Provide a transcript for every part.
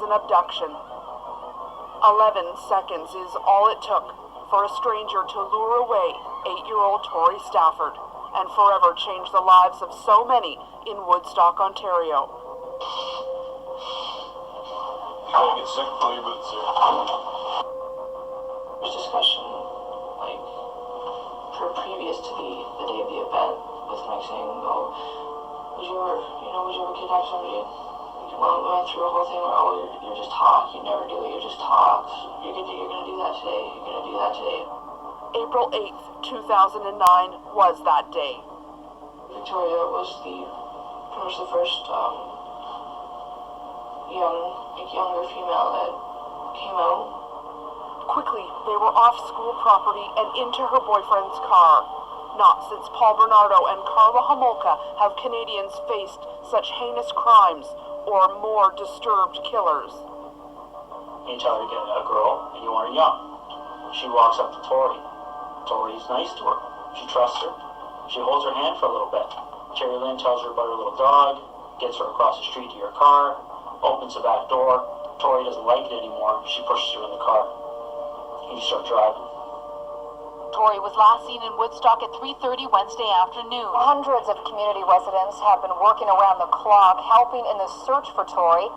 was an abduction. 11 seconds is all it took for a stranger to lure away 8-year-old Tori Stafford and forever change the lives of so many in Woodstock, Ontario. I get sick, but it's There's discussion, like, previous to the day of the event, with Mike saying, "Oh, would you ever kidnap somebody?" We went through a whole thing where, "Oh, you're just talk. You never do it. You're just talk. You're gonna do that today. You're gonna do that today." April 8th, 2009 was that day. Victoria was pretty much the first younger female that came out. Quickly, they were off school property and into her boyfriend's car. Not since Paul Bernardo and Carla Homolka have Canadians faced such heinous crimes or more disturbed killers. You tell her to get a girl, and you want her young. She walks up to Tori. Tori's nice to her. She trusts her. She holds her hand for a little bit. Terry Lynn tells her about her little dog, gets her across the street to her car, opens the back door. Tori doesn't like it anymore. She pushes her in the car. And you start driving. Tori was last seen in Woodstock at 3:30 Wednesday afternoon. Hundreds of community residents have been working around the clock, helping in the search for Tori.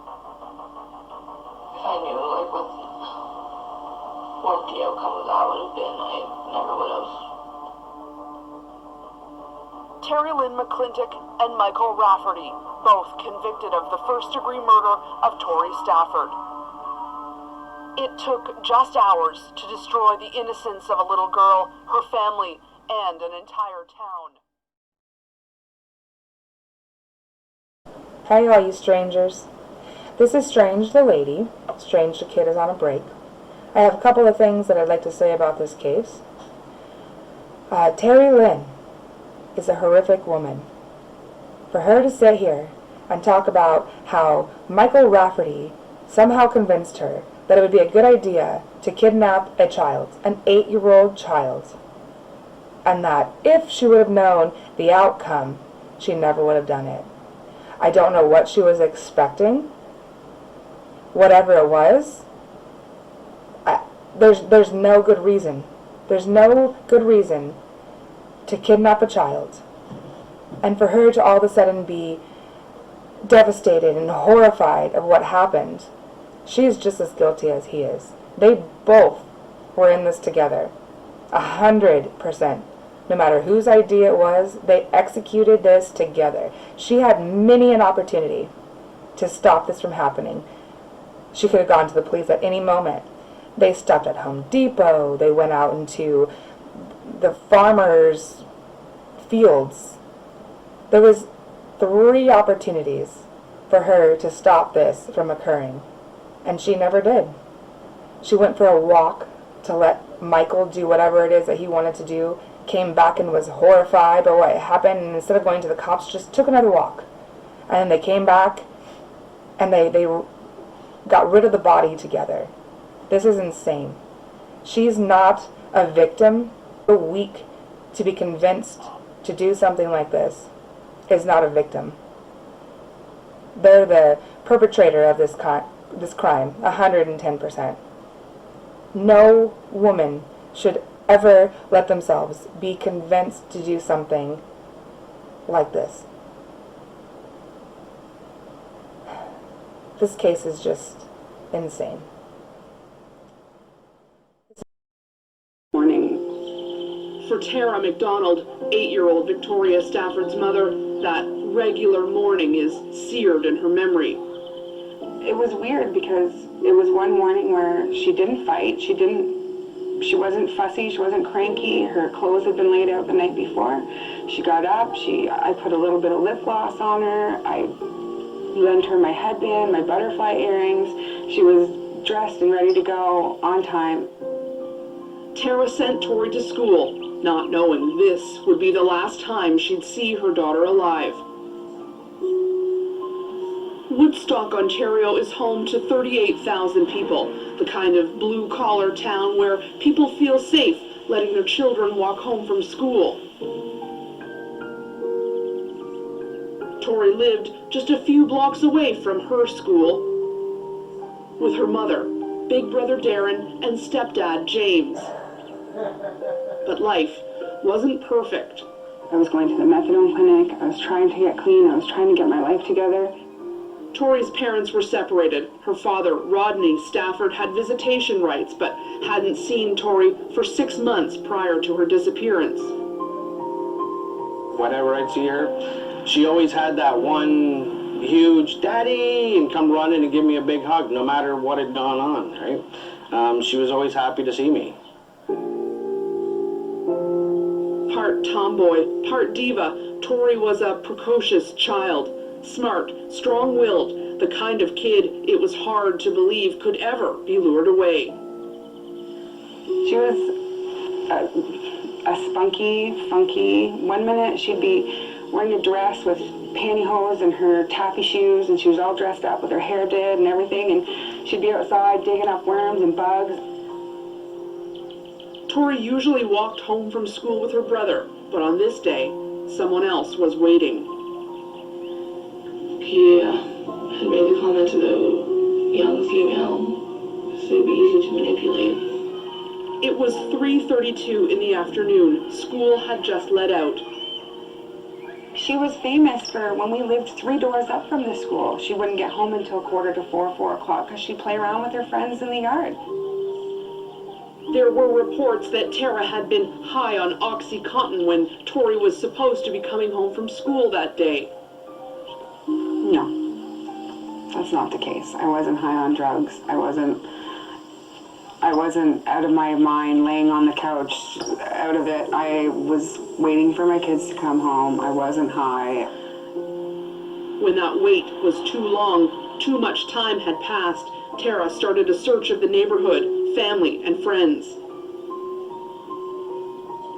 If I knew, like, what the outcome of that would have been, I never would have. Terry Lynn McClintock and Michael Rafferty, both convicted of the first-degree murder of Tori Stafford. It took just hours to destroy the innocence of a little girl, her family, and an entire town. Hey all you strangers. This is Strange the Lady. Strange the Kid is on a break. I have a couple of things that I'd like to say about this case. Terry Lynn is a horrific woman. For her to sit here and talk about how Michael Rafferty somehow convinced her that it would be a good idea to kidnap a child, an 8-year-old child, and that if she would have known the outcome, she never would have done it. I don't know what she was expecting. Whatever it was, there's no good reason. There's no good reason to kidnap a child. And for her to all of a sudden be devastated and horrified of what happened, she is just as guilty as he is. They both were in this together, 100%. No matter whose idea it was, they executed this together. She had many an opportunity to stop this from happening. She could have gone to the police at any moment. They stopped at Home Depot. They went out into the farmers' fields. There was 3 opportunities for her to stop this from occurring, and she never did. She went for a walk to let Michael do whatever it is that he wanted to do, came back and was horrified by what happened, and instead of going to the cops, just took another walk. And then they came back, and they got rid of the body together. This is insane. She's not a victim. So weak to be convinced to do something like this is not a victim. They're the perpetrator of this crime, 110%. No woman should ever let themselves be convinced to do something like this. This case is just insane. Morning. For Tara McDonald, 8-year-old Victoria Stafford's mother, that regular morning is seared in her memory. It was weird because it was one morning where she didn't fight, she wasn't fussy, she wasn't cranky, her clothes had been laid out the night before. She got up, I put a little bit of lip gloss on her, I lent her my headband, my butterfly earrings. She was dressed and ready to go on time. Tara sent Tori to school, not knowing this would be the last time she'd see her daughter alive. Woodstock, Ontario is home to 38,000 people, the kind of blue-collar town where people feel safe letting their children walk home from school. Tori lived just a few blocks away from her school. with her mother, big brother Darren, and stepdad James. But life wasn't perfect. I was going to the methadone clinic. I was trying to get clean. I was trying to get my life together. Tori's parents were separated. Her father, Rodney Stafford, had visitation rights, but hadn't seen Tori for 6 months prior to her disappearance. Whenever I'd see her, she always had that one huge daddy and come running and give me a big hug, no matter what had gone on, right? She was always happy to see me. Part tomboy, part diva, Tori was a precocious child. Smart, strong-willed, the kind of kid it was hard to believe could ever be lured away. She was a spunky, funky. 1 minute she'd be wearing a dress with pantyhose and her taffy shoes, and she was all dressed up with her hair did and everything, and she'd be outside digging up worms and bugs. Tori usually walked home from school with her brother, but on this day, someone else was waiting. He had made the comment about young female, so it'd be easy to manipulate. It was 3:32 in the afternoon. School had just let out. She was famous for when we lived 3 doors up from the school. She wouldn't get home until 3:45, 4 o'clock, because she'd play around with her friends in the yard. There were reports that Tara had been high on OxyContin when Tori was supposed to be coming home from school that day. No, that's not the case. I wasn't high on drugs. I wasn't out of my mind laying on the couch, out of it. I was waiting for my kids to come home. I wasn't high. When that wait was too long, too much time had passed, Tara started a search of the neighborhood, family, and friends.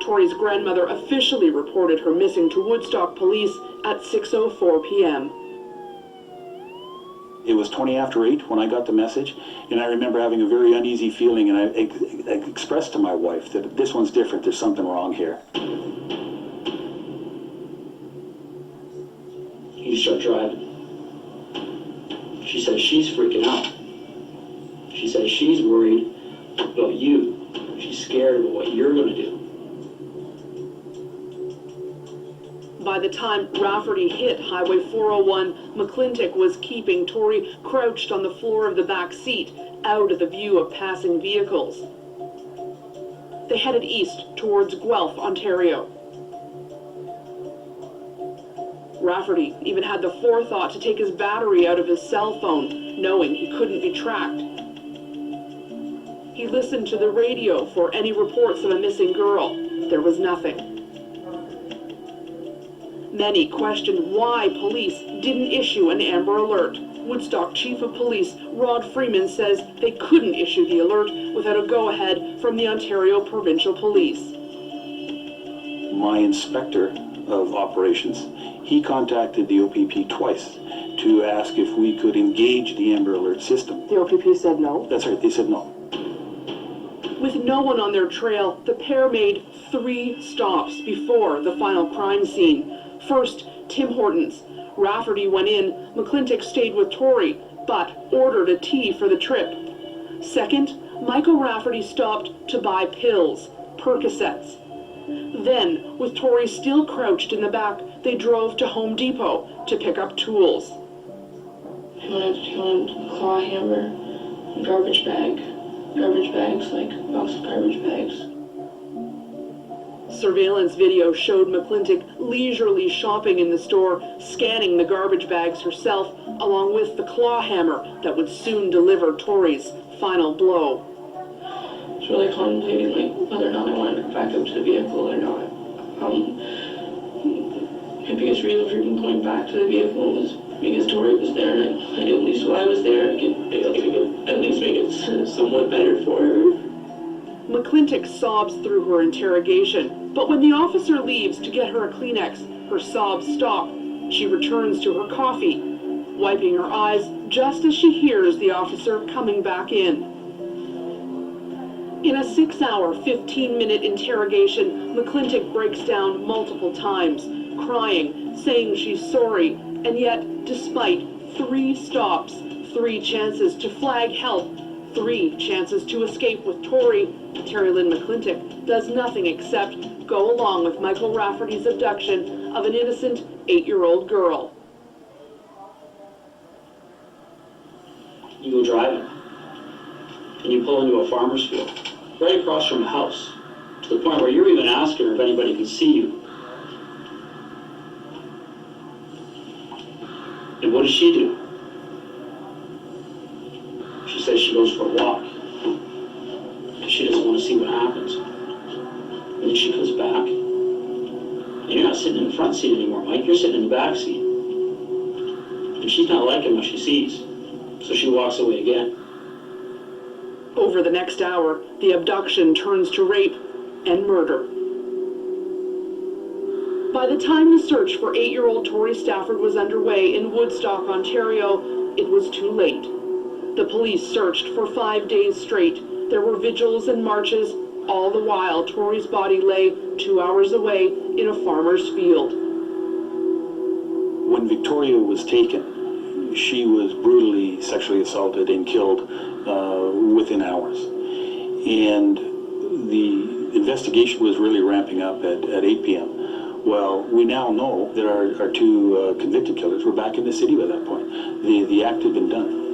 Tori's grandmother officially reported her missing to Woodstock police at 6:04 p.m. It was 20 after 8 when I got the message, and I remember having a very uneasy feeling, and I expressed to my wife that this one's different, there's something wrong here. You start driving. She says she's freaking out. She says she's worried about you. She's scared about what you're going to do. By the time Rafferty hit Highway 401, McClintock was keeping Tori crouched on the floor of the back seat, out of the view of passing vehicles. They headed east towards Guelph, Ontario. Rafferty even had the forethought to take his battery out of his cell phone, knowing he couldn't be tracked. He listened to the radio for any reports of a missing girl. There was nothing. Many questioned why police didn't issue an Amber Alert. Woodstock Chief of Police Rod Freeman says they couldn't issue the alert without a go-ahead from the Ontario Provincial Police. My inspector of operations, he contacted the OPP twice to ask if we could engage the Amber Alert system. The OPP said no? That's right, they said no. With no one on their trail, the pair made 3 stops before the final crime scene. First, Tim Hortons. Rafferty went in, McClintock stayed with Tori, but ordered a tea for the trip. Second, Michael Rafferty stopped to buy pills, Percocets. Then, with Tori still crouched in the back, they drove to Home Depot to pick up tools. He wanted a claw hammer, a garbage bags, like a box of garbage bags. Surveillance video showed McClintock leisurely shopping in the store, scanning the garbage bags herself, along with the claw hammer that would soon deliver Tori's final blow. I was really contemplating like whether or not I wanted to go back up to the vehicle or not. My biggest reason for going back to the vehicle was because Tori was there, and I knew at least while I was there, I could at least make it somewhat better for her. McClintock sobs through her interrogation, but when the officer leaves to get her a Kleenex, her sobs stop. She returns to her coffee, wiping her eyes just as she hears the officer coming back in. In a 6-hour, 15-minute interrogation, McClintock breaks down multiple times, crying, saying she's sorry, and yet, despite 3 stops, 3 chances to flag help, 3 chances to escape with Tori. Terry Lynn McClintock does nothing except go along with Michael Rafferty's abduction of an innocent 8-year-old girl. You go driving, and you pull into a farmer's field, right across from the house, to the point where you're even asking her if anybody can see you. And what does she do? She says she goes for a walk, because she doesn't want to see what happens. And then she comes back, and you're not sitting in the front seat anymore, Mike, you're sitting in the back seat. And she's not liking what she sees, so she walks away again. Over the next hour, the abduction turns to rape and murder. By the time the search for 8-year-old Tori Stafford was underway in Woodstock, Ontario, it was too late. The police searched for 5 days straight. There were vigils and marches. All the while, Tori's body lay 2 hours away in a farmer's field. When Victoria was taken, she was brutally sexually assaulted and killed within hours. And the investigation was really ramping up at 8 p.m. Well, we now know that our 2 convicted killers were back in the city by that point. The act had been done.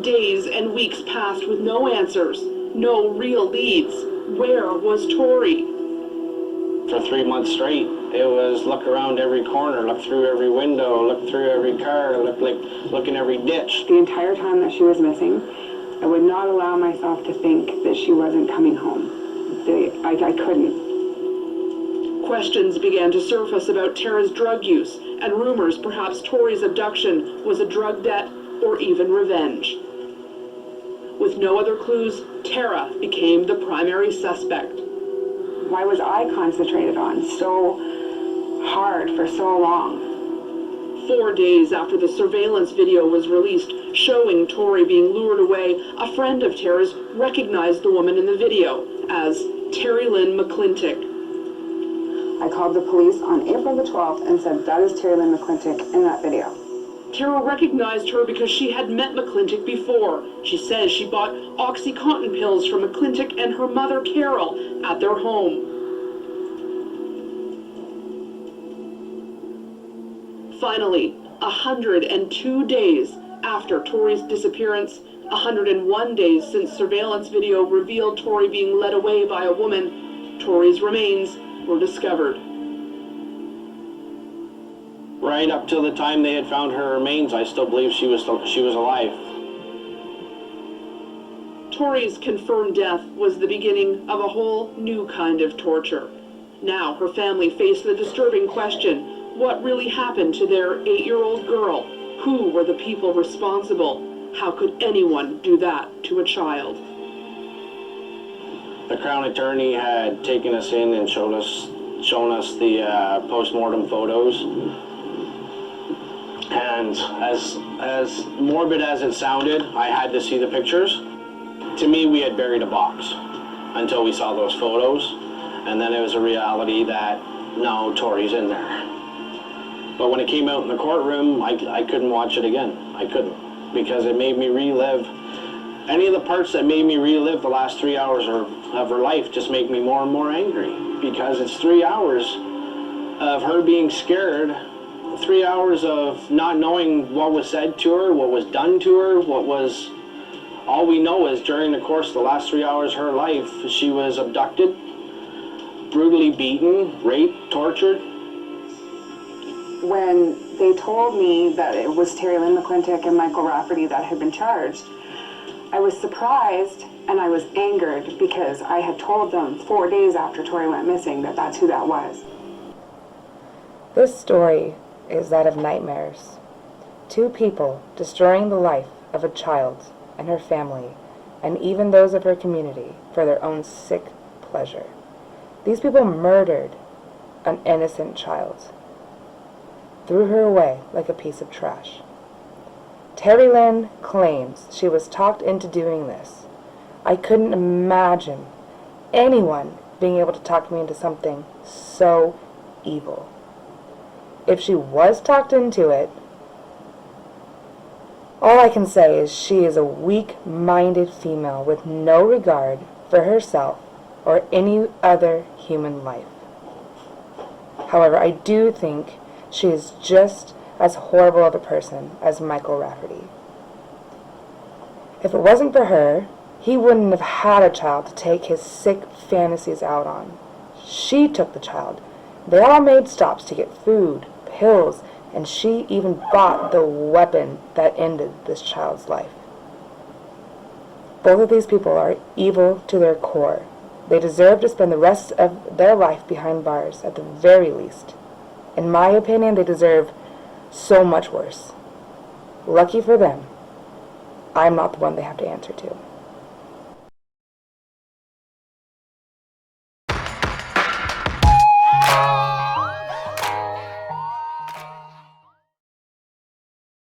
Days and weeks passed with no answers, no real leads. Where was Tori? For 3 months straight, it was look around every corner, look through every window, look through every car, look in every ditch. The entire time that she was missing, I would not allow myself to think that she wasn't coming home. I couldn't. Questions began to surface about Tara's drug use, and rumors perhaps Tori's abduction was a drug debt or even revenge. With no other clues, Tara became the primary suspect. Why was I concentrated on so hard for so long? 4 days after the surveillance video was released showing Tori being lured away, a friend of Tara's recognized the woman in the video as Terry Lynn McClintock. I called the police on April the 12th and said, that is Terry Lynn McClintock in that video. Tara recognized her because she had met McClintock before. She says she bought OxyContin pills from McClintock and her mother, Carol, at their home. Finally, 102 days after Tori's disappearance, 101 days since surveillance video revealed Tori being led away by a woman, Tori's remains were discovered. Right up till the time they had found her remains, I still believe she was alive. Tori's confirmed death was the beginning of a whole new kind of torture. Now her family faced the disturbing question, what really happened to their 8-year-old girl? Who were the people responsible? How could anyone do that to a child? The Crown Attorney had taken us in and shown us the post-mortem photos. And as morbid as it sounded, I had to see the pictures. To me, we had buried a box until we saw those photos. And then it was a reality that, no, Tori's in there. But when it came out in the courtroom, I couldn't watch it again. I couldn't, because it made me relive. Any of the parts that made me relive the last 3 hours of her life just make me more and more angry, because it's 3 hours of her being scared, 3 hours of not knowing what was said to her, what was done to her, all we know is during the course of the last 3 hours of her life, she was abducted, brutally beaten, raped, tortured. When they told me that it was Terry Lynn McClintock and Michael Rafferty that had been charged, I was surprised and I was angered, because I had told them 4 days after Tori went missing that that's who that was. This story is that of nightmares. 2 people destroying the life of a child and her family, and even those of her community, for their own sick pleasure. These people murdered an innocent child, threw her away like a piece of trash. Terry Lynn claims she was talked into doing this. I couldn't imagine anyone being able to talk me into something so evil. if she was talked into it, all I can say is she is a weak-minded female with no regard for herself or any other human life. However, I do think she is just as horrible of a person as Michael Rafferty. If it wasn't for her, he wouldn't have had a child to take his sick fantasies out on. She took the child. They all made stops to get food, pills, and she even bought the weapon that ended this child's life. Both of these people are evil to their core. They deserve to spend the rest of their life behind bars, at the very least. In my opinion, they deserve so much worse. Lucky for them, I'm not the one they have to answer to.